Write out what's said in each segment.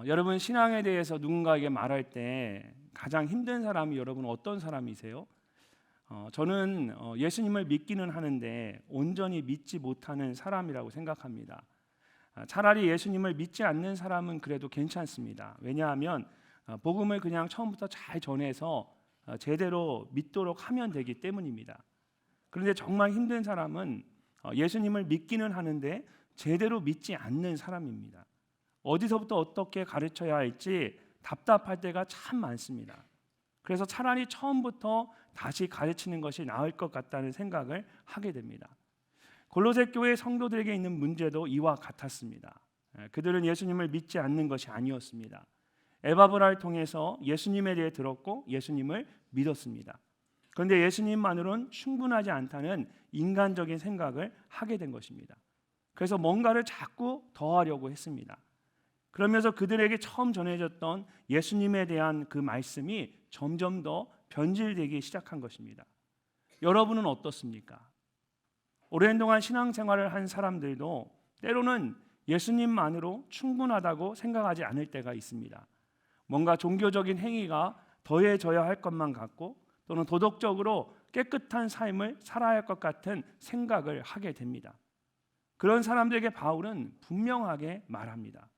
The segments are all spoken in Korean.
여러분 신앙에 대해서 누군가에게 말할 때 가장 힘든 사람이 여러분 어떤 사람이세요? 저는 예수님을 믿기는 하는데 온전히 믿지 못하는 사람이라고 생각합니다. 차라리 예수님을 믿지 않는 사람은 그래도 괜찮습니다. 왜냐하면 복음을 그냥 처음부터 잘 전해서 제대로 믿도록 하면 되기 때문입니다. 그런데 정말 힘든 사람은 예수님을 믿기는 하는데 제대로 믿지 않는 사람입니다. 어디서부터 어떻게 가르쳐야 할지 답답할 때가 참 많습니다. 그래서 차라리 처음부터 다시 가르치는 것이 나을 것 같다는 생각을 하게 됩니다. 골로새 교회 성도들에게 있는 문제도 이와 같았습니다. 그들은 예수님을 믿지 않는 것이 아니었습니다. 에바브라를 통해서 예수님에 대해 들었고 예수님을 믿었습니다. 그런데 예수님만으로는 충분하지 않다는 인간적인 생각을 하게 된 것입니다. 그래서 뭔가를 자꾸 더하려고 했습니다. 그러면서 그들에게 처음 전해졌던 예수님에 대한 그 말씀이 점점 더 변질되기 시작한 것입니다. 여러분은 어떻습니까? 오랜 동안 신앙생활을 한 사람들도 때로는 예수님만으로 충분하다고 생각하지 않을 때가 있습니다. 뭔가 종교적인 행위가 더해져야 할 것만 같고 또는 도덕적으로 깨끗한 삶을 살아야 할 것 같은 생각을 하게 됩니다. 그런 사람들에게 바울은 분명하게 말합니다.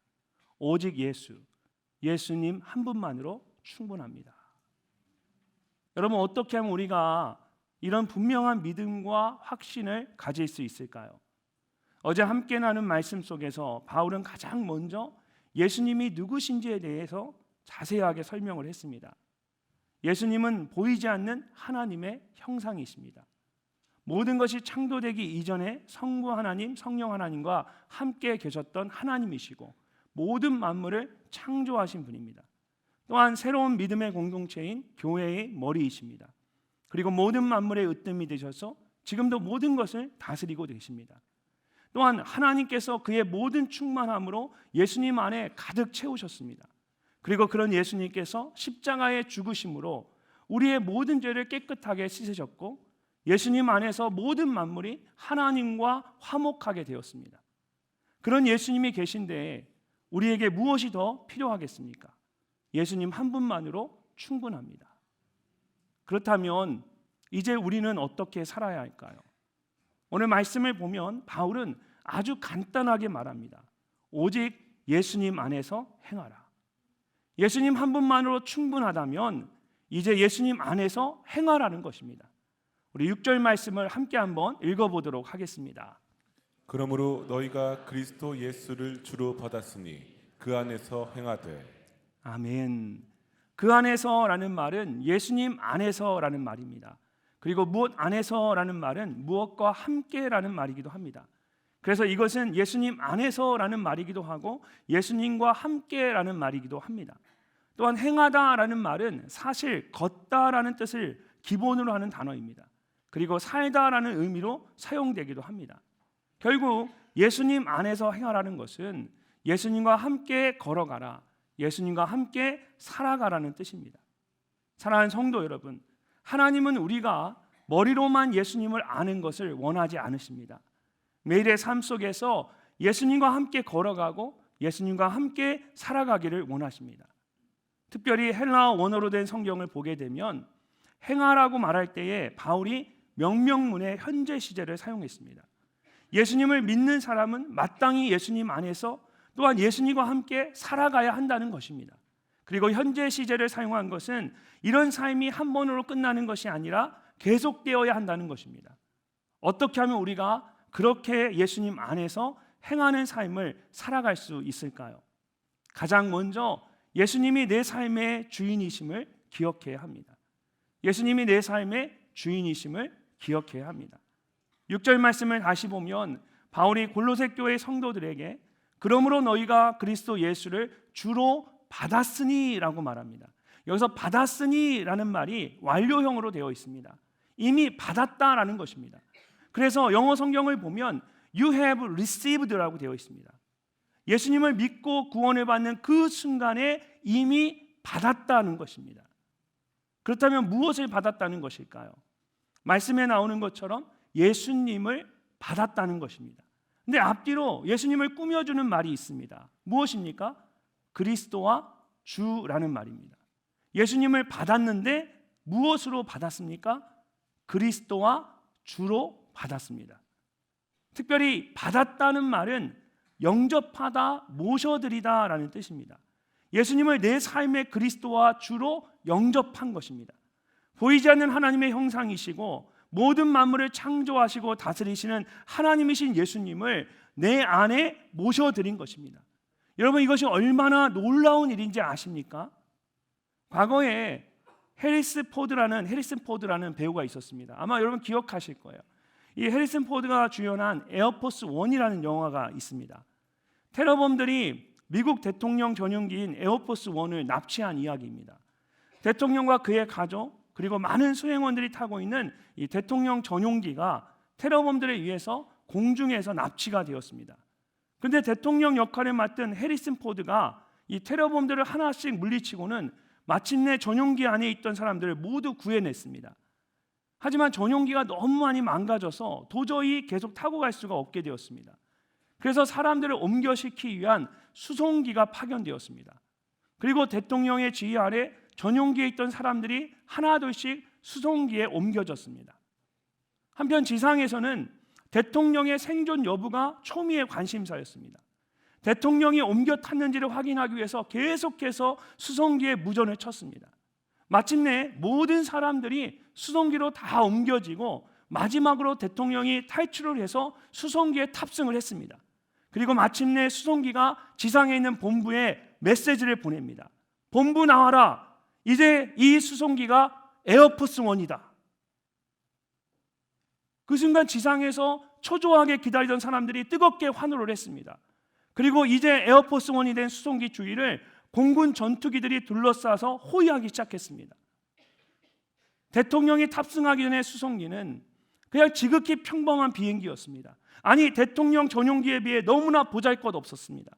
오직 예수님 한 분만으로 충분합니다. 여러분 어떻게 하면 우리가 이런 분명한 믿음과 확신을 가질 수 있을까요? 어제 함께 나눈 말씀 속에서 바울은 가장 먼저 예수님이 누구신지에 대해서 자세하게 설명을 했습니다. 예수님은 보이지 않는 하나님의 형상이십니다. 모든 것이 창조되기 이전에 성부 하나님, 성령 하나님과 함께 계셨던 하나님이시고 모든 만물을 창조하신 분입니다. 또한 새로운 믿음의 공동체인 교회의 머리이십니다. 그리고 모든 만물의 으뜸이 되셔서 지금도 모든 것을 다스리고 계십니다. 또한 하나님께서 그의 모든 충만함으로 예수님 안에 가득 채우셨습니다. 그리고 그런 예수님께서 십자가의 죽으심으로 우리의 모든 죄를 깨끗하게 씻으셨고 예수님 안에서 모든 만물이 하나님과 화목하게 되었습니다. 그런 예수님이 계신데 우리에게 무엇이 더 필요하겠습니까? 예수님 한 분만으로 충분합니다. 그렇다면 이제 우리는 어떻게 살아야 할까요? 오늘 말씀을 보면 바울은 아주 간단하게 말합니다. 오직 예수님 안에서 행하라. 예수님 한 분만으로 충분하다면 이제 예수님 안에서 행하라는 것입니다. 우리 6절 말씀을 함께 한번 읽어보도록 하겠습니다. 그러므로 너희가 그리스도 예수를 주로 받았으니 그 안에서 행하되. 아멘. 그 안에서라는 말은 예수님 안에서라는 말입니다. 그리고 무엇 안에서라는 말은 무엇과 함께라는 말이기도 합니다. 그래서 이것은 예수님 안에서라는 말이기도 하고 예수님과 함께라는 말이기도 합니다. 또한 행하다라는 말은 사실 걷다라는 뜻을 기본으로 하는 단어입니다. 그리고 살다라는 의미로 사용되기도 합니다. 결국 예수님 안에서 행하라는 것은 예수님과 함께 걸어가라, 예수님과 함께 살아가라는 뜻입니다. 사랑하는 성도 여러분, 하나님은 우리가 머리로만 예수님을 아는 것을 원하지 않으십니다. 매일의 삶 속에서 예수님과 함께 걸어가고 예수님과 함께 살아가기를 원하십니다. 특별히 헬라어 원어로 된 성경을 보게 되면 행하라고 말할 때에 바울이 명명문의 현재 시제를 사용했습니다. 예수님을 믿는 사람은 마땅히 예수님 안에서 또한 예수님과 함께 살아가야 한다는 것입니다. 그리고 현재 시제를 사용한 것은 이런 삶이 한 번으로 끝나는 것이 아니라 계속되어야 한다는 것입니다. 어떻게 하면 우리가 그렇게 예수님 안에서 행하는 삶을 살아갈 수 있을까요? 가장 먼저 예수님이 내 삶의 주인이심을 기억해야 합니다. 예수님이 내 삶의 주인이심을 기억해야 합니다. 6절 말씀을 다시 보면 바울이 골로새 교회 성도들에게 그러므로 너희가 그리스도 예수를 주로 받았으니 라고 말합니다. 여기서 받았으니 라는 말이 완료형으로 되어 있습니다. 이미 받았다라는 것입니다. 그래서 영어 성경을 보면 You have received라고 되어 있습니다. 예수님을 믿고 구원을 받는 그 순간에 이미 받았다는 것입니다. 그렇다면 무엇을 받았다는 것일까요? 말씀에 나오는 것처럼 예수님을 받았다는 것입니다. 근데 앞뒤로 예수님을 꾸며주는 말이 있습니다. 무엇입니까? 그리스도와 주라는 말입니다. 예수님을 받았는데 무엇으로 받았습니까? 그리스도와 주로 받았습니다. 특별히 받았다는 말은 영접하다, 모셔드리다 라는 뜻입니다. 예수님을 내 삶의 그리스도와 주로 영접한 것입니다. 보이지 않는 하나님의 형상이시고 모든 만물을 창조하시고 다스리시는 하나님이신 예수님을 내 안에 모셔드린 것입니다. 여러분, 이것이 얼마나 놀라운 일인지 아십니까? 과거에 해리슨 포드라는 배우가 있었습니다. 아마 여러분 기억하실 거예요. 이 해리슨 포드가 주연한 에어포스 1이라는 영화가 있습니다. 테러범들이 미국 대통령 전용기인 에어포스 1을 납치한 이야기입니다. 대통령과 그의 가족 그리고 많은 수행원들이 타고 있는 이 대통령 전용기가 테러범들에 의해서 공중에서 납치가 되었습니다. 그런데 대통령 역할을 맡은 해리슨 포드가 이 테러범들을 하나씩 물리치고는 마침내 전용기 안에 있던 사람들을 모두 구해냈습니다. 하지만 전용기가 너무 많이 망가져서 도저히 계속 타고 갈 수가 없게 되었습니다. 그래서 사람들을 옮겨시키기 위한 수송기가 파견되었습니다. 그리고 대통령의 지휘 아래 전용기에 있던 사람들이 하나둘씩 수송기에 옮겨졌습니다. 한편 지상에서는 대통령의 생존 여부가 초미의 관심사였습니다. 대통령이 옮겨 탔는지를 확인하기 위해서 계속해서 수송기에 무전을 쳤습니다. 마침내 모든 사람들이 수송기로 다 옮겨지고 마지막으로 대통령이 탈출을 해서 수송기에 탑승을 했습니다. 그리고 마침내 수송기가 지상에 있는 본부에 메시지를 보냅니다. 본부 나와라. 이제 이 수송기가 에어포스 1이다. 그 순간 지상에서 초조하게 기다리던 사람들이 뜨겁게 환호를 했습니다. 그리고 이제 에어포스 1이 된 수송기 주위를 공군 전투기들이 둘러싸서 호위하기 시작했습니다. 대통령이 탑승하기 전에 수송기는 그냥 지극히 평범한 비행기였습니다. 아니, 대통령 전용기에 비해 너무나 보잘것없었습니다.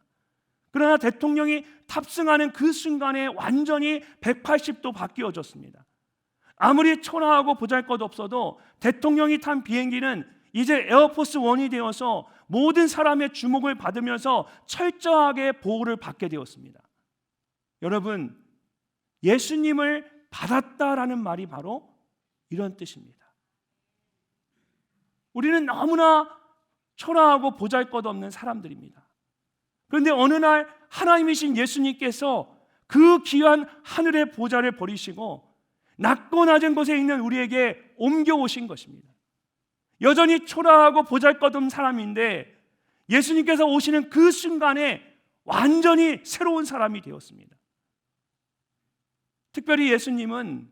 그러나 대통령이 탑승하는 그 순간에 완전히 180도 바뀌어졌습니다. 아무리 초라하고 보잘것없어도 대통령이 탄 비행기는 이제 에어포스 1이 되어서 모든 사람의 주목을 받으면서 철저하게 보호를 받게 되었습니다. 여러분, 예수님을 받았다라는 말이 바로 이런 뜻입니다. 우리는 너무나 초라하고 보잘것없는 사람들입니다. 그런데 어느 날 하나님이신 예수님께서 그 귀한 하늘의 보좌를 버리시고 낮고 낮은 곳에 있는 우리에게 옮겨오신 것입니다. 여전히 초라하고 보잘것없는 사람인데 예수님께서 오시는 그 순간에 완전히 새로운 사람이 되었습니다. 특별히 예수님은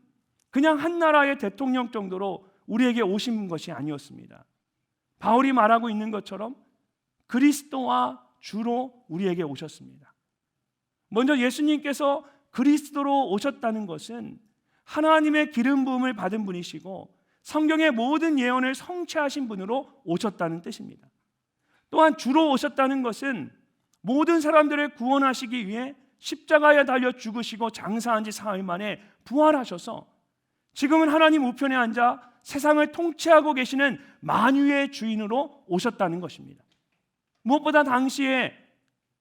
그냥 한 나라의 대통령 정도로 우리에게 오신 것이 아니었습니다. 바울이 말하고 있는 것처럼 그리스도와 주로 우리에게 오셨습니다. 먼저 예수님께서 그리스도로 오셨다는 것은 하나님의 기름 부음을 받은 분이시고 성경의 모든 예언을 성취하신 분으로 오셨다는 뜻입니다. 또한 주로 오셨다는 것은 모든 사람들을 구원하시기 위해 십자가에 달려 죽으시고 장사한 지 사흘 만에 부활하셔서 지금은 하나님 우편에 앉아 세상을 통치하고 계시는 만유의 주인으로 오셨다는 것입니다. 무엇보다 당시에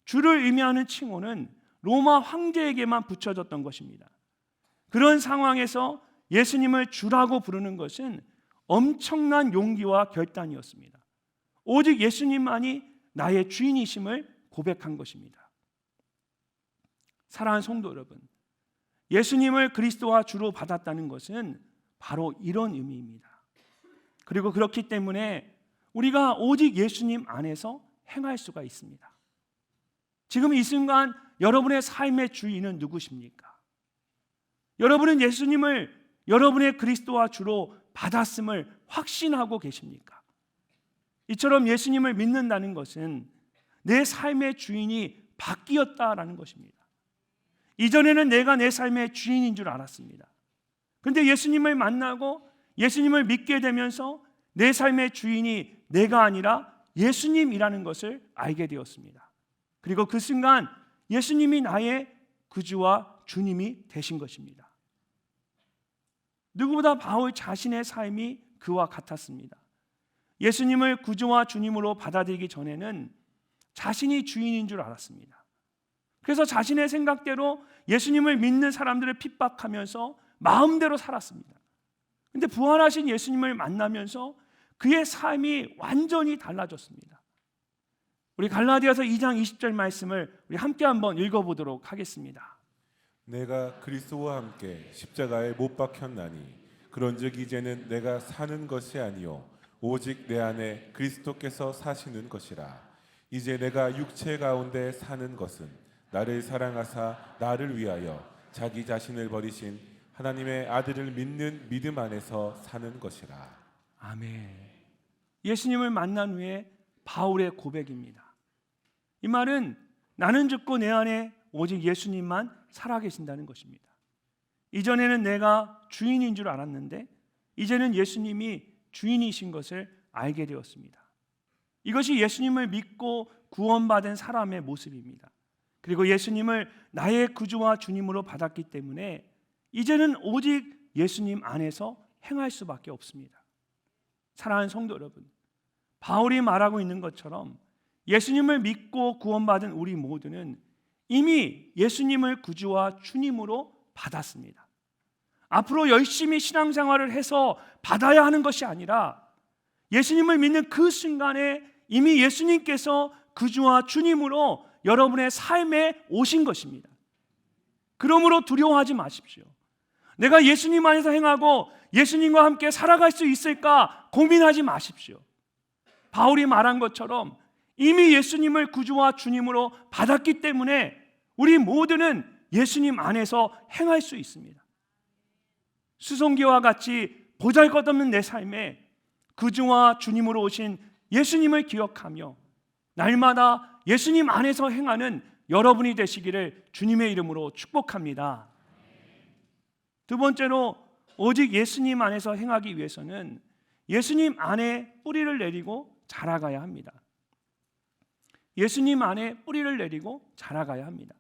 주를 의미하는 칭호는 로마 황제에게만 붙여졌던 것입니다. 그런 상황에서 예수님을 주라고 부르는 것은 엄청난 용기와 결단이었습니다. 오직 예수님만이 나의 주인이심을 고백한 것입니다. 사랑하는 성도 여러분, 예수님을 그리스도와 주로 받았다는 것은 바로 이런 의미입니다. 그리고 그렇기 때문에 우리가 오직 예수님 안에서 행할 수가 있습니다. 지금 이 순간 여러분의 삶의 주인은 누구십니까? 여러분은 예수님을 여러분의 그리스도와 주로 받았음을 확신하고 계십니까? 이처럼 예수님을 믿는다는 것은 내 삶의 주인이 바뀌었다라는 것입니다. 이전에는 내가 내 삶의 주인인 줄 알았습니다. 그런데 예수님을 만나고 예수님을 믿게 되면서 내 삶의 주인이 내가 아니라 예수님이라는 것을 알게 되었습니다. 그리고 그 순간 예수님이 나의 구주와 주님이 되신 것입니다. 누구보다 바울 자신의 삶이 그와 같았습니다. 예수님을 구주와 주님으로 받아들이기 전에는 자신이 주인인 줄 알았습니다. 그래서 자신의 생각대로 예수님을 믿는 사람들을 핍박하면서 마음대로 살았습니다. 그런데 부활하신 예수님을 만나면서 그의 삶이 완전히 달라졌습니다. 우리 갈라디아서 2장 20절 말씀을 우리 함께 한번 읽어보도록 하겠습니다. 내가 그리스도와 함께 십자가에 못 박혔나니 그런즉 이제는 내가 사는 것이 아니요 오직 내 안에 그리스도께서 사시는 것이라. 이제 내가 육체 가운데 사는 것은 나를 사랑하사 나를 위하여 자기 자신을 버리신 하나님의 아들을 믿는 믿음 안에서 사는 것이라. 아멘. 예수님을 만난 후에 바울의 고백입니다. 이 말은 나는 죽고 내 안에 오직 예수님만 살아계신다는 것입니다. 이전에는 내가 주인인 줄 알았는데 이제는 예수님이 주인이신 것을 알게 되었습니다. 이것이 예수님을 믿고 구원받은 사람의 모습입니다. 그리고 예수님을 나의 구주와 주님으로 받았기 때문에 이제는 오직 예수님 안에서 행할 수밖에 없습니다. 사랑하는 성도 여러분, 바울이 말하고 있는 것처럼 예수님을 믿고 구원받은 우리 모두는 이미 예수님을 구주와 주님으로 받았습니다. 앞으로 열심히 신앙생활을 해서 받아야 하는 것이 아니라 예수님을 믿는 그 순간에 이미 예수님께서 구주와 주님으로 여러분의 삶에 오신 것입니다. 그러므로 두려워하지 마십시오. 내가 예수님 안에서 행하고 예수님과 함께 살아갈 수 있을까 고민하지 마십시오. 바울이 말한 것처럼 이미 예수님을 구주와 주님으로 받았기 때문에 우리 모두는 예수님 안에서 행할 수 있습니다. 수송기와 같이 보잘것없는 내 삶에 구주와 주님으로 오신 예수님을 기억하며 날마다 예수님 안에서 행하는 여러분이 되시기를 주님의 이름으로 축복합니다. 두 번째로 오직 예수님 안에서 행하기 위해서는 예수님 안에 뿌리를 내리고 자라가야 합니다. 예수님 안에 뿌리를 내리고 자라가야 합니다.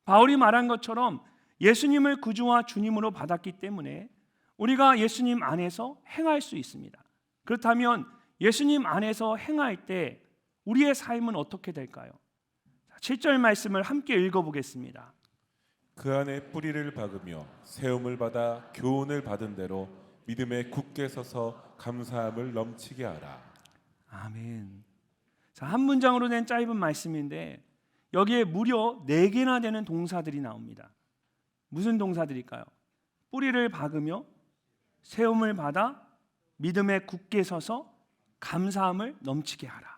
바울이 말한 것처럼 예수님을 구주와 주님으로 받았기 때문에 우리가 예수님 안에서 행할 수 있습니다. 그렇다면 예수님 안에서 행할 때 우리의 삶은 어떻게 될까요? 7절 말씀을 함께 읽어보겠습니다. 그 안에 뿌리를 박으며 세움을 받아 교훈을 받은 대로 믿음에 굳게 서서 감사함을 넘치게 하라. 아멘. 자, 한 문장으로 된 짧은 말씀인데 여기에 무려 4개나 되는 동사들이 나옵니다. 무슨 동사들일까요? 뿌리를 박으며 세움을 받아 믿음에 굳게 서서 감사함을 넘치게 하라.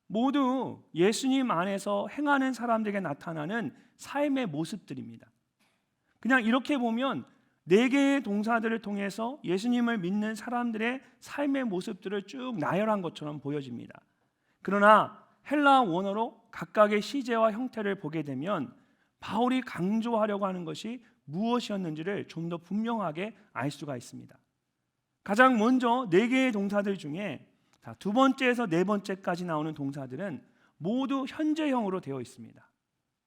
모두 예수님 안에서 행하는 사람들에게 나타나는 삶의 모습들입니다. 그냥 이렇게 보면 4개의 동사들을 통해서 예수님을 믿는 사람들의 삶의 모습들을 쭉 나열한 것처럼 보여집니다. 그러나 헬라 원어로 각각의 시제와 형태를 보게 되면 바울이 강조하려고 하는 것이 무엇이었는지를 좀 더 분명하게 알 수가 있습니다. 가장 먼저 4개의 동사들 중에 두 번째에서 네 번째까지 나오는 동사들은 모두 현재형으로 되어 있습니다.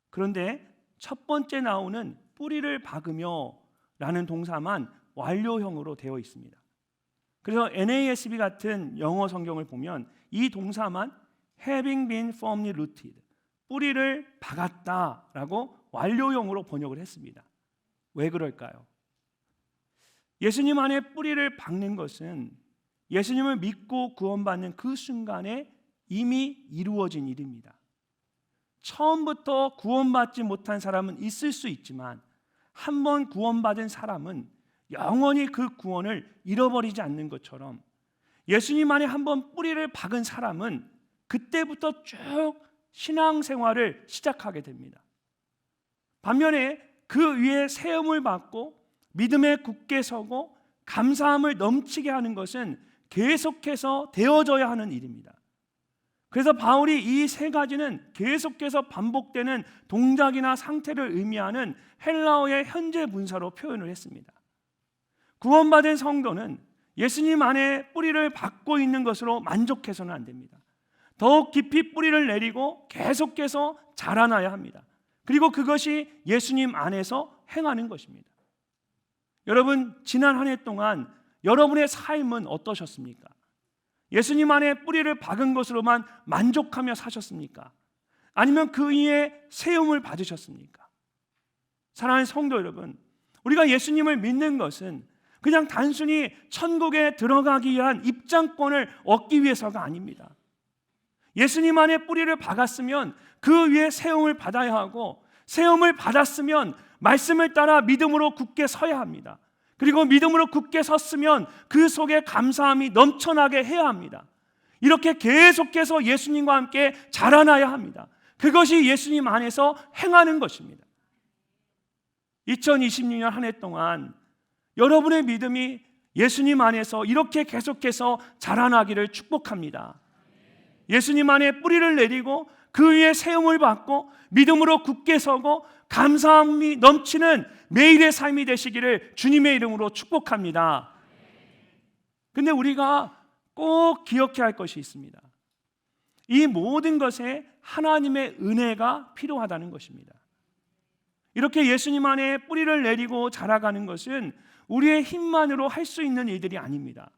그런데 첫 번째 나오는 뿌리를 박으며 라는 동사만 완료형으로 되어 있습니다. 그래서 NASB 같은 영어 성경을 보면 이 동사만 having been firmly rooted, 뿌리를 박았다라고 완료형으로 번역을 했습니다. 왜 그럴까요? 예수님 안에 뿌리를 박는 것은 예수님을 믿고 구원받는 그 순간에 이미 이루어진 일입니다. 처음부터 구원받지 못한 사람은 있을 수 있지만 한 번 구원받은 사람은 영원히 그 구원을 잃어버리지 않는 것처럼 예수님 안에 한 번 뿌리를 박은 사람은 그때부터 쭉 신앙생활을 시작하게 됩니다. 반면에 그 위에 세움을 받고 믿음에 굳게 서고 감사함을 넘치게 하는 것은 계속해서 되어져야 하는 일입니다. 그래서 바울이 이 3가지는 계속해서 반복되는 동작이나 상태를 의미하는 헬라어의 현재 분사로 표현을 했습니다. 구원받은 성도는 예수님 안에 뿌리를 박고 있는 것으로 만족해서는 안 됩니다. 더욱 깊이 뿌리를 내리고 계속해서 자라나야 합니다. 그리고 그것이 예수님 안에서 행하는 것입니다. 여러분, 지난 한 해 동안 여러분의 삶은 어떠셨습니까? 예수님 안에 뿌리를 박은 것으로만 만족하며 사셨습니까? 아니면 그 위에 세움을 받으셨습니까? 사랑하는 성도 여러분, 우리가 예수님을 믿는 것은 그냥 단순히 천국에 들어가기 위한 입장권을 얻기 위해서가 아닙니다. 예수님 안에 뿌리를 박았으면 그 위에 세움을 받아야 하고, 세움을 받았으면 말씀을 따라 믿음으로 굳게 서야 합니다. 그리고 믿음으로 굳게 섰으면 그 속에 감사함이 넘쳐나게 해야 합니다. 이렇게 계속해서 예수님과 함께 자라나야 합니다. 그것이 예수님 안에서 행하는 것입니다. 2026년 한 해 동안 여러분의 믿음이 예수님 안에서 이렇게 계속해서 자라나기를 축복합니다. 예수님 안에 뿌리를 내리고 그 위에 세움을 받고 믿음으로 굳게 서고 감사함이 넘치는 매일의 삶이 되시기를 주님의 이름으로 축복합니다. 근데 우리가 꼭 기억해야 할 것이 있습니다. 이 모든 것에 하나님의 은혜가 필요하다는 것입니다. 이렇게 예수님 안에 뿌리를 내리고 자라가는 것은 우리의 힘만으로 할 수 있는 일들이 아닙니다.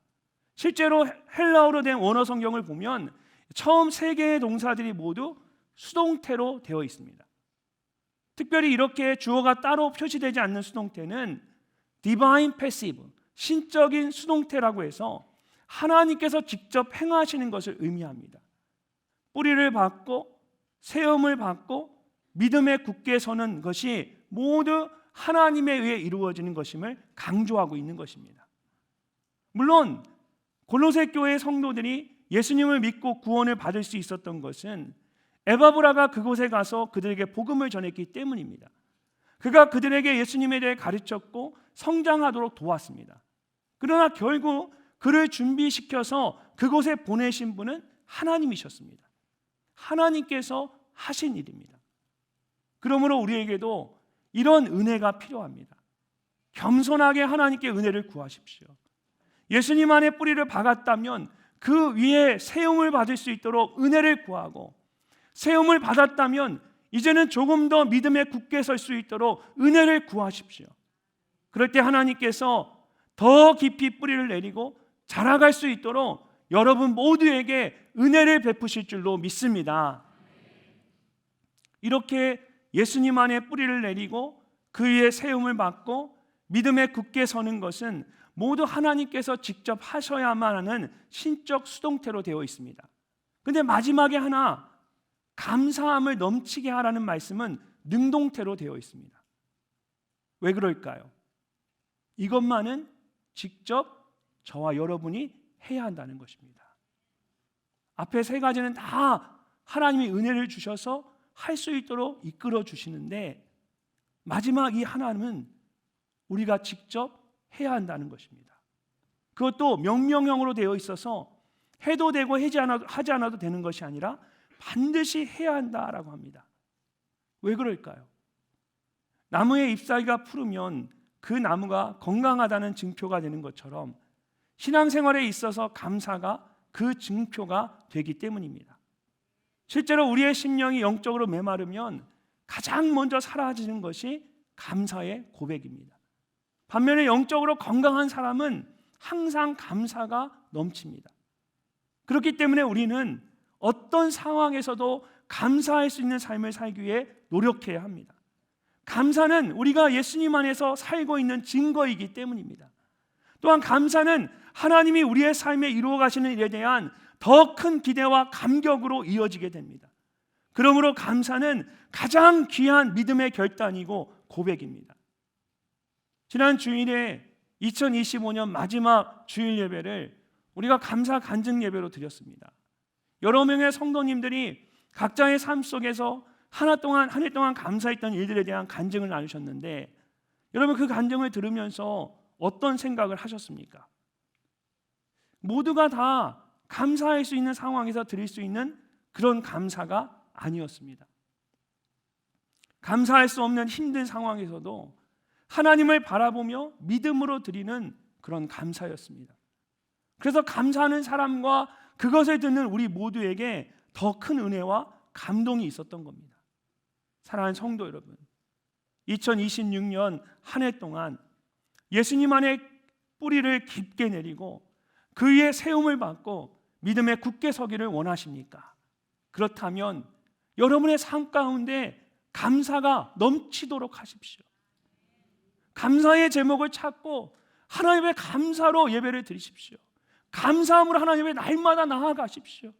실제로 헬라어로 된 원어 성경을 보면 처음 세 개의 동사들이 모두 수동태로 되어 있습니다. 특별히 이렇게 주어가 따로 표시되지 않는 수동태는 divine passive, 신적인 수동태라고 해서 하나님께서 직접 행하시는 것을 의미합니다. 뿌리를 받고 세움을 받고 믿음에 굳게 서는 것이 모두 하나님에 의해 이루어지는 것임을 강조하고 있는 것입니다. 물론 골로새 교회 성도들이 예수님을 믿고 구원을 받을 수 있었던 것은 에바브라가 그곳에 가서 그들에게 복음을 전했기 때문입니다. 그가 그들에게 예수님에 대해 가르쳤고 성장하도록 도왔습니다. 그러나 결국 그를 준비시켜서 그곳에 보내신 분은 하나님이셨습니다. 하나님께서 하신 일입니다. 그러므로 우리에게도 이런 은혜가 필요합니다. 겸손하게 하나님께 은혜를 구하십시오. 예수님 안에 뿌리를 박았다면 그 위에 세움을 받을 수 있도록 은혜를 구하고, 세움을 받았다면 이제는 조금 더 믿음에 굳게 설 수 있도록 은혜를 구하십시오. 그럴 때 하나님께서 더 깊이 뿌리를 내리고 자라갈 수 있도록 여러분 모두에게 은혜를 베푸실 줄로 믿습니다. 이렇게 예수님 안에 뿌리를 내리고 그 위에 세움을 받고 믿음에 굳게 서는 것은 모두 하나님께서 직접 하셔야만 하는 신적 수동태로 되어 있습니다. 그런데 마지막에 하나, 감사함을 넘치게 하라는 말씀은 능동태로 되어 있습니다. 왜 그럴까요? 이것만은 직접 저와 여러분이 해야 한다는 것입니다. 앞에 세 가지는 다 하나님이 은혜를 주셔서 할 수 있도록 이끌어 주시는데, 마지막 이 하나는 우리가 직접 해야 한다는 것입니다. 그것도 명령형으로 되어 있어서 해도 되고 하지 않아도 되는 것이 아니라 반드시 해야 한다라고 합니다. 왜 그럴까요? 나무의 잎사귀가 푸르면 그 나무가 건강하다는 증표가 되는 것처럼 신앙생활에 있어서 감사가 그 증표가 되기 때문입니다. 실제로 우리의 심령이 영적으로 메마르면 가장 먼저 사라지는 것이 감사의 고백입니다. 반면에 영적으로 건강한 사람은 항상 감사가 넘칩니다. 그렇기 때문에 우리는 어떤 상황에서도 감사할 수 있는 삶을 살기 위해 노력해야 합니다. 감사는 우리가 예수님 안에서 살고 있는 증거이기 때문입니다. 또한 감사는 하나님이 우리의 삶에 이루어 가시는 일에 대한 더 큰 기대와 감격으로 이어지게 됩니다. 그러므로 감사는 가장 귀한 믿음의 결단이고 고백입니다. 지난 주일에 2025년 마지막 주일 예배를 우리가 감사 간증 예배로 드렸습니다. 여러 명의 성도님들이 각자의 삶 속에서 한 해 동안 감사했던 일들에 대한 간증을 나누셨는데, 여러분 그 간증을 들으면서 어떤 생각을 하셨습니까? 모두가 다 감사할 수 있는 상황에서 드릴 수 있는 그런 감사가 아니었습니다. 감사할 수 없는 힘든 상황에서도 하나님을 바라보며 믿음으로 드리는 그런 감사였습니다. 그래서 감사하는 사람과 그것을 듣는 우리 모두에게 더 큰 은혜와 감동이 있었던 겁니다. 사랑하는 성도 여러분, 2026년 한 해 동안 예수님 안에 뿌리를 깊게 내리고 그 위에 세움을 받고 믿음에 굳게 서기를 원하십니까? 그렇다면 여러분의 삶 가운데 감사가 넘치도록 하십시오. 감사의 제목을 찾고 하나님의 감사로 예배를 드리십시오. 감사함으로 하나님의 날마다 나아가십시오.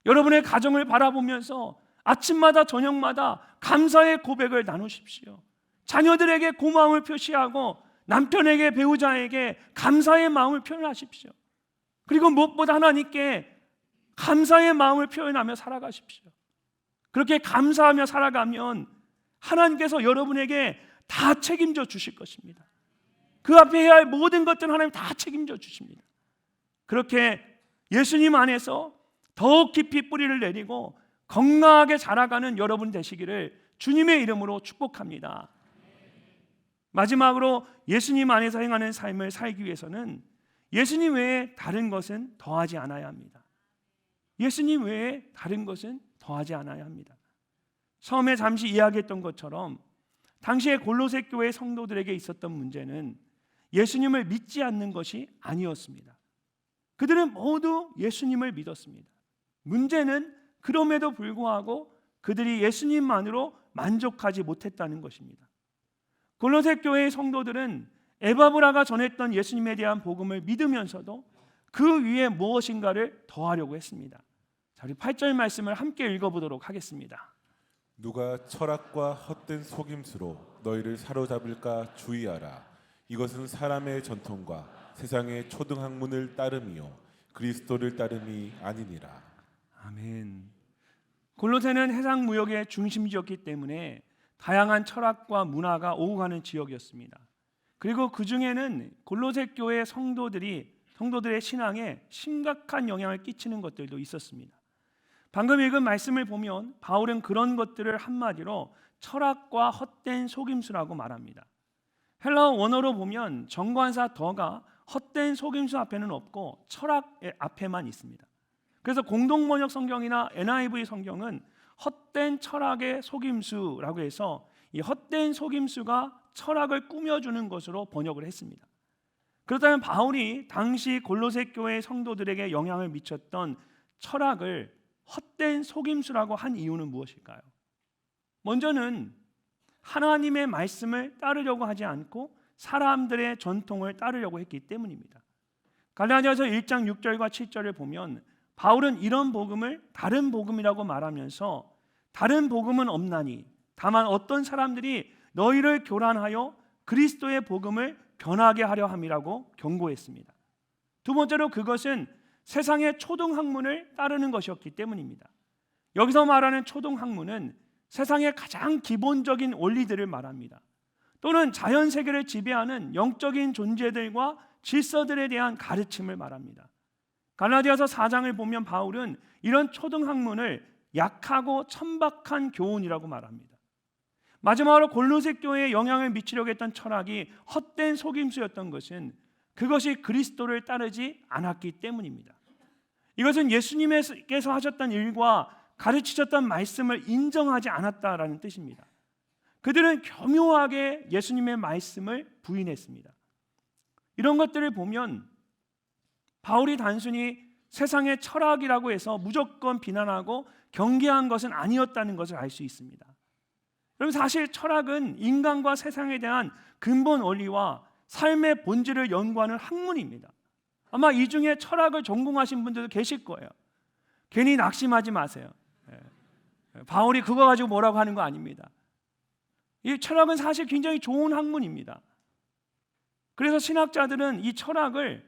여러분의 가정을 바라보면서 아침마다 저녁마다 감사의 고백을 나누십시오. 자녀들에게 고마움을 표시하고 남편에게, 배우자에게 감사의 마음을 표현하십시오. 그리고 무엇보다 하나님께 감사의 마음을 표현하며 살아가십시오. 그렇게 감사하며 살아가면 하나님께서 여러분에게 다 책임져 주실 것입니다. 그 앞에 해야 할 모든 것들은 하나님 다 책임져 주십니다. 그렇게 예수님 안에서 더욱 깊이 뿌리를 내리고 건강하게 자라가는 여러분 되시기를 주님의 이름으로 축복합니다. 마지막으로 예수님 안에서 행하는 삶을 살기 위해서는 예수님 외에 다른 것은 더하지 않아야 합니다. 예수님 외에 다른 것은 더하지 않아야 합니다. 처음에 잠시 이야기했던 것처럼 당시에 골로새 교회 성도들에게 있었던 문제는 예수님을 믿지 않는 것이 아니었습니다. 그들은 모두 예수님을 믿었습니다. 문제는 그럼에도 불구하고 그들이 예수님만으로 만족하지 못했다는 것입니다. 골로새 교회의 성도들은 에바브라가 전했던 예수님에 대한 복음을 믿으면서도 그 위에 무엇인가를 더하려고 했습니다. 자, 우리 8절 말씀을 함께 읽어보도록 하겠습니다. 누가 철학과 헛된 속임수로 너희를 사로잡을까 주의하라. 이것은 사람의 전통과 세상의 초등학문을 따름이요 그리스도를 따름이 아니니라. 아멘. 골로새는 해상 무역의 중심지였기 때문에 다양한 철학과 문화가 오고 가는 지역이었습니다. 그리고 그 중에는 골로새 교회 성도들의 신앙에 심각한 영향을 끼치는 것들도 있었습니다. 방금 읽은 말씀을 보면 바울은 그런 것들을 한마디로 철학과 헛된 속임수라고 말합니다. 헬라어 원어로 보면 정관사 더가 헛된 속임수 앞에는 없고 철학 앞에만 있습니다. 그래서 공동번역 성경이나 NIV 성경은 헛된 철학의 속임수라고 해서 이 헛된 속임수가 철학을 꾸며주는 것으로 번역을 했습니다. 그렇다면 바울이 당시 골로새 교회 성도들에게 영향을 미쳤던 철학을 헛된 속임수라고 한 이유는 무엇일까요? 먼저는 하나님의 말씀을 따르려고 하지 않고 사람들의 전통을 따르려고 했기 때문입니다. 갈라디아서 1장 6절과 7절을 보면 바울은 이런 복음을 다른 복음이라고 말하면서 다른 복음은 없나니 다만 어떤 사람들이 너희를 교란하여 그리스도의 복음을 변하게 하려 함이라고 경고했습니다. 두 번째로 그것은 세상의 초등학문을 따르는 것이었기 때문입니다. 여기서 말하는 초등학문은 세상의 가장 기본적인 원리들을 말합니다. 또는 자연 세계를 지배하는 영적인 존재들과 질서들에 대한 가르침을 말합니다. 갈라디아서 4장을 보면 바울은 이런 초등학문을 약하고 천박한 교훈이라고 말합니다. 마지막으로 골로새 교회에 영향을 미치려고 했던 철학이 헛된 속임수였던 것은 그것이 그리스도를 따르지 않았기 때문입니다. 이것은 예수님께서 하셨던 일과 가르치셨던 말씀을 인정하지 않았다라는 뜻입니다. 그들은 교묘하게 예수님의 말씀을 부인했습니다. 이런 것들을 보면 바울이 단순히 세상의 철학이라고 해서 무조건 비난하고 경계한 것은 아니었다는 것을 알 수 있습니다. 여러분, 사실 철학은 인간과 세상에 대한 근본 원리와 삶의 본질을 연구하는 학문입니다. 아마 이 중에 철학을 전공하신 분들도 계실 거예요. 괜히 낙심하지 마세요. 바울이 그거 가지고 뭐라고 하는 거 아닙니다. 이 철학은 사실 굉장히 좋은 학문입니다. 그래서 신학자들은 이 철학을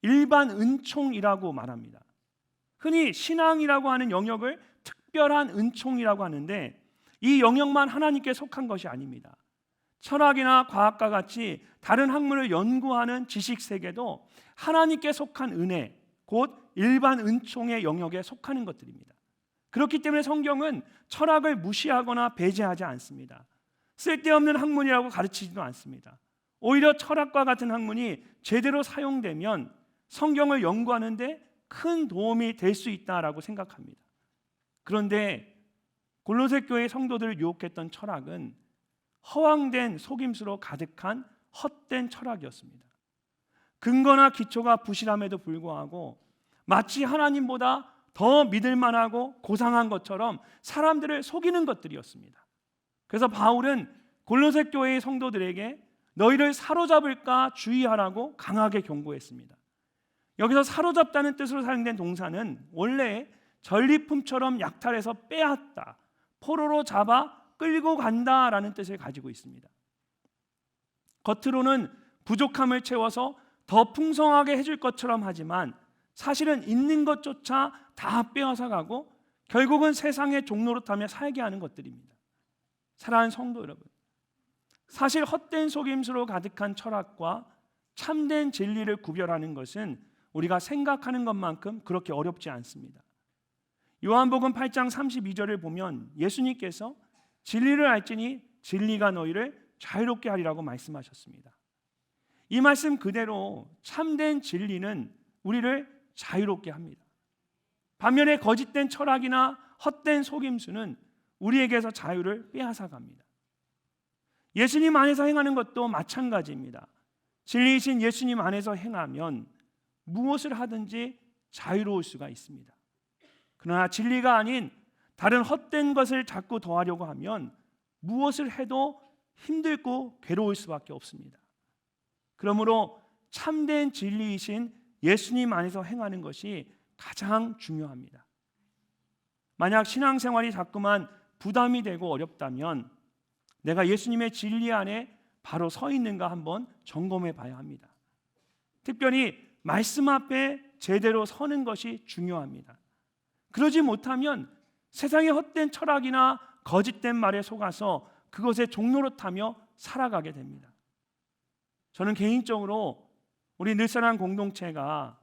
일반 은총이라고 말합니다. 흔히 신앙이라고 하는 영역을 특별한 은총이라고 하는데 이 영역만 하나님께 속한 것이 아닙니다. 철학이나 과학과 같이 다른 학문을 연구하는 지식 세계도 하나님께 속한 은혜, 곧 일반 은총의 영역에 속하는 것들입니다. 그렇기 때문에 성경은 철학을 무시하거나 배제하지 않습니다. 쓸데없는 학문이라고 가르치지도 않습니다. 오히려 철학과 같은 학문이 제대로 사용되면 성경을 연구하는 데 큰 도움이 될 수 있다라고 생각합니다. 그런데 골로새 교회 성도들을 유혹했던 철학은 허황된 속임수로 가득한 헛된 철학이었습니다. 근거나 기초가 부실함에도 불구하고 마치 하나님보다 더 믿을만하고 고상한 것처럼 사람들을 속이는 것들이었습니다. 그래서 바울은 골로새 교회의 성도들에게 너희를 사로잡을까 주의하라고 강하게 경고했습니다. 여기서 사로잡다는 뜻으로 사용된 동사는 원래 전리품처럼 약탈해서 빼앗다, 포로로 잡아 끌고 간다라는 뜻을 가지고 있습니다. 겉으로는 부족함을 채워서 더 풍성하게 해줄 것처럼 하지만 사실은 있는 것조차 다 빼앗아 가고 결국은 세상의 종노릇하며 살게 하는 것들입니다. 사랑하는 성도 여러분, 사실 헛된 속임수로 가득한 철학과 참된 진리를 구별하는 것은 우리가 생각하는 것만큼 그렇게 어렵지 않습니다. 요한복음 8장 32절을 보면 예수님께서 진리를 알지니 진리가 너희를 자유롭게 하리라고 말씀하셨습니다. 이 말씀 그대로 참된 진리는 우리를 자유롭게 합니다. 반면에 거짓된 철학이나 헛된 속임수는 우리에게서 자유를 빼앗아 갑니다. 예수님 안에서 행하는 것도 마찬가지입니다. 진리이신 예수님 안에서 행하면 무엇을 하든지 자유로울 수가 있습니다. 그러나 진리가 아닌 다른 헛된 것을 자꾸 더하려고 하면 무엇을 해도 힘들고 괴로울 수밖에 없습니다. 그러므로 참된 진리이신 예수님 안에서 행하는 것이 가장 중요합니다. 만약 신앙생활이 자꾸만 부담이 되고 어렵다면 내가 예수님의 진리 안에 바로 서 있는가 한번 점검해 봐야 합니다. 특별히 말씀 앞에 제대로 서는 것이 중요합니다. 그러지 못하면 세상의 헛된 철학이나 거짓된 말에 속아서 그것에 종노릇하며 살아가게 됩니다. 저는 개인적으로 우리 늘사랑 공동체가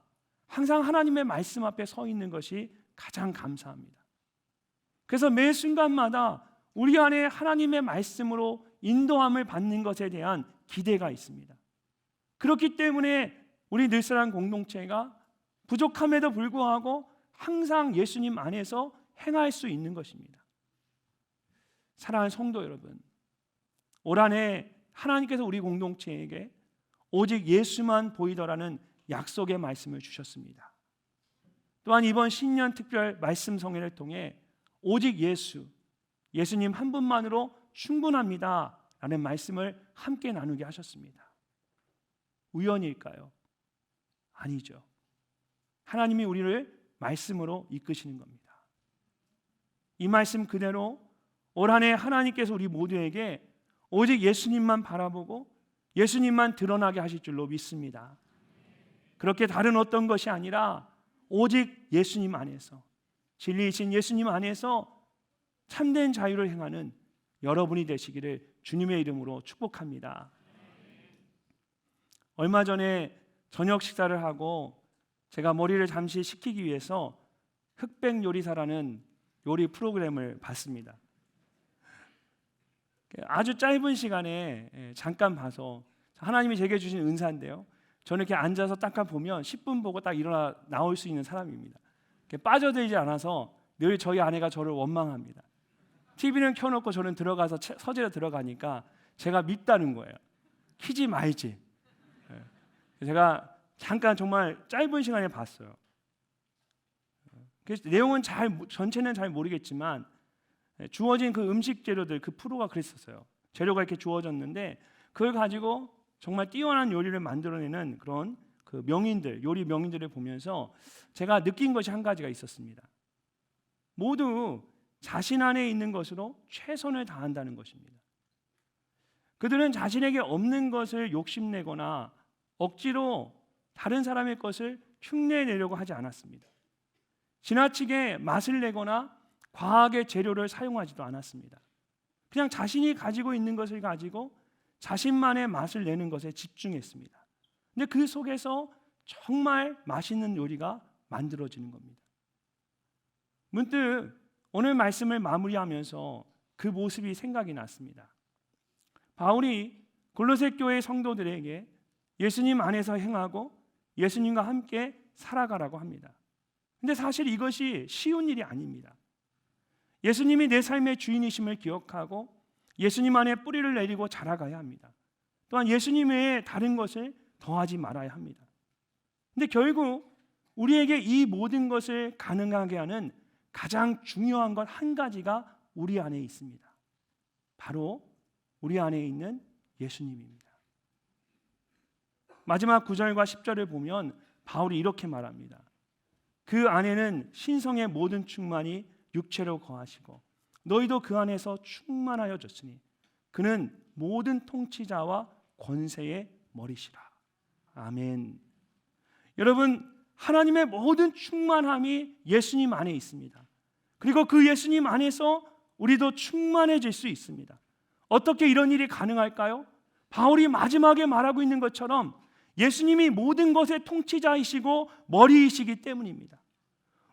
항상 하나님의 말씀 앞에 서 있는 것이 가장 감사합니다. 그래서 매 순간마다 우리 안에 하나님의 말씀으로 인도함을 받는 것에 대한 기대가 있습니다. 그렇기 때문에 우리 늘사랑 공동체가 부족함에도 불구하고 항상 예수님 안에서 행할 수 있는 것입니다. 사랑하는 성도 여러분, 올 한 해 하나님께서 우리 공동체에게 오직 예수만 보이더라는 약속의 말씀을 주셨습니다. 또한 이번 신년 특별 말씀 성회를 통해 오직 예수님 한 분만으로 충분합니다 라는 말씀을 함께 나누게 하셨습니다. 우연일까요? 아니죠. 하나님이 우리를 말씀으로 이끄시는 겁니다. 이 말씀 그대로 올 한 해 하나님께서 우리 모두에게 오직 예수님만 바라보고 예수님만 드러나게 하실 줄로 믿습니다. 그렇게 다른 어떤 것이 아니라 오직 예수님 안에서, 진리이신 예수님 안에서 참된 자유를 행하는 여러분이 되시기를 주님의 이름으로 축복합니다. 얼마 전에 저녁 식사를 하고 제가 머리를 잠시 식히기 위해서 흑백 요리사라는 요리 프로그램을 봤습니다. 아주 짧은 시간에 잠깐 봐서 하나님이 제게 주신 은사인데요. 저는 이렇게 앉아서 딱 보면 10분 보고 딱 일어나 나올 수 있는 사람입니다. 빠져들지 않아서 늘 저희 아내가 저를 원망합니다. TV는 켜놓고 저는 들어가서 서재로 들어가니까 제가 밉다는 거예요. 키지 말지. 제가 잠깐 정말 짧은 시간에 봤어요. 그래서 내용은 전체는 잘 모르겠지만 주어진 그 음식 재료들, 그 프로가 그랬었어요. 재료가 이렇게 주어졌는데 그걸 가지고 정말 뛰어난 요리를 만들어내는 그런 그 명인들, 요리 명인들을 보면서 제가 느낀 것이 한 가지가 있었습니다. 모두 자신 안에 있는 것으로 최선을 다한다는 것입니다. 그들은 자신에게 없는 것을 욕심내거나 억지로 다른 사람의 것을 흉내내려고 하지 않았습니다. 지나치게 맛을 내거나 과하게 재료를 사용하지도 않았습니다. 그냥 자신이 가지고 있는 것을 가지고 자신만의 맛을 내는 것에 집중했습니다. 근데 그 속에서 정말 맛있는 요리가 만들어지는 겁니다. 문득 오늘 말씀을 마무리하면서 그 모습이 생각이 났습니다. 바울이 골로새 교회 성도들에게 예수님 안에서 행하고 예수님과 함께 살아가라고 합니다. 근데 사실 이것이 쉬운 일이 아닙니다. 예수님이 내 삶의 주인이심을 기억하고 예수님 안에 뿌리를 내리고 자라가야 합니다. 또한 예수님 외에 다른 것을 더하지 말아야 합니다. 근데 결국 우리에게 이 모든 것을 가능하게 하는 가장 중요한 것 한 가지가 우리 안에 있습니다. 바로 우리 안에 있는 예수님입니다. 마지막 9절과 10절을 보면 바울이 이렇게 말합니다. 그 안에는 신성의 모든 충만이 육체로 거하시고 너희도 그 안에서 충만하여졌으니 그는 모든 통치자와 권세의 머리시라. 아멘. 여러분, 하나님의 모든 충만함이 예수님 안에 있습니다. 그리고 그 예수님 안에서 우리도 충만해질 수 있습니다. 어떻게 이런 일이 가능할까요? 바울이 마지막에 말하고 있는 것처럼 예수님이 모든 것의 통치자이시고 머리이시기 때문입니다.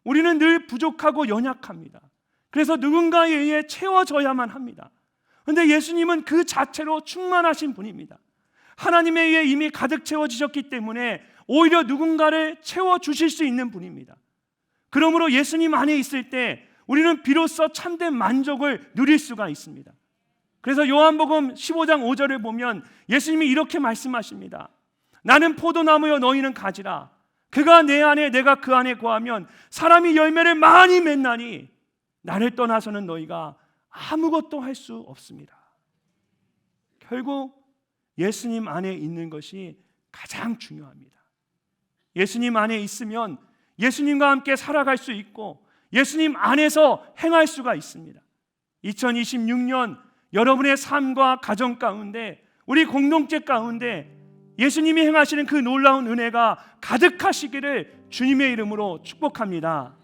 우리는 늘 부족하고 연약합니다. 그래서 누군가에 의해 채워져야만 합니다. 그런데 예수님은 그 자체로 충만하신 분입니다. 하나님에 의해 이미 가득 채워지셨기 때문에 오히려 누군가를 채워주실 수 있는 분입니다. 그러므로 예수님 안에 있을 때 우리는 비로소 참된 만족을 누릴 수가 있습니다. 그래서 요한복음 15장 5절을 보면 예수님이 이렇게 말씀하십니다. 나는 포도나무여 너희는 가지라. 그가 내 안에 내가 그 안에 거하면 사람이 열매를 많이 맺나니 나를 떠나서는 너희가 아무것도 할 수 없습니다. 결국 예수님 안에 있는 것이 가장 중요합니다. 예수님 안에 있으면 예수님과 함께 살아갈 수 있고 예수님 안에서 행할 수가 있습니다. 2026년 여러분의 삶과 가정 가운데 우리 공동체 가운데 예수님이 행하시는 그 놀라운 은혜가 가득하시기를 주님의 이름으로 축복합니다.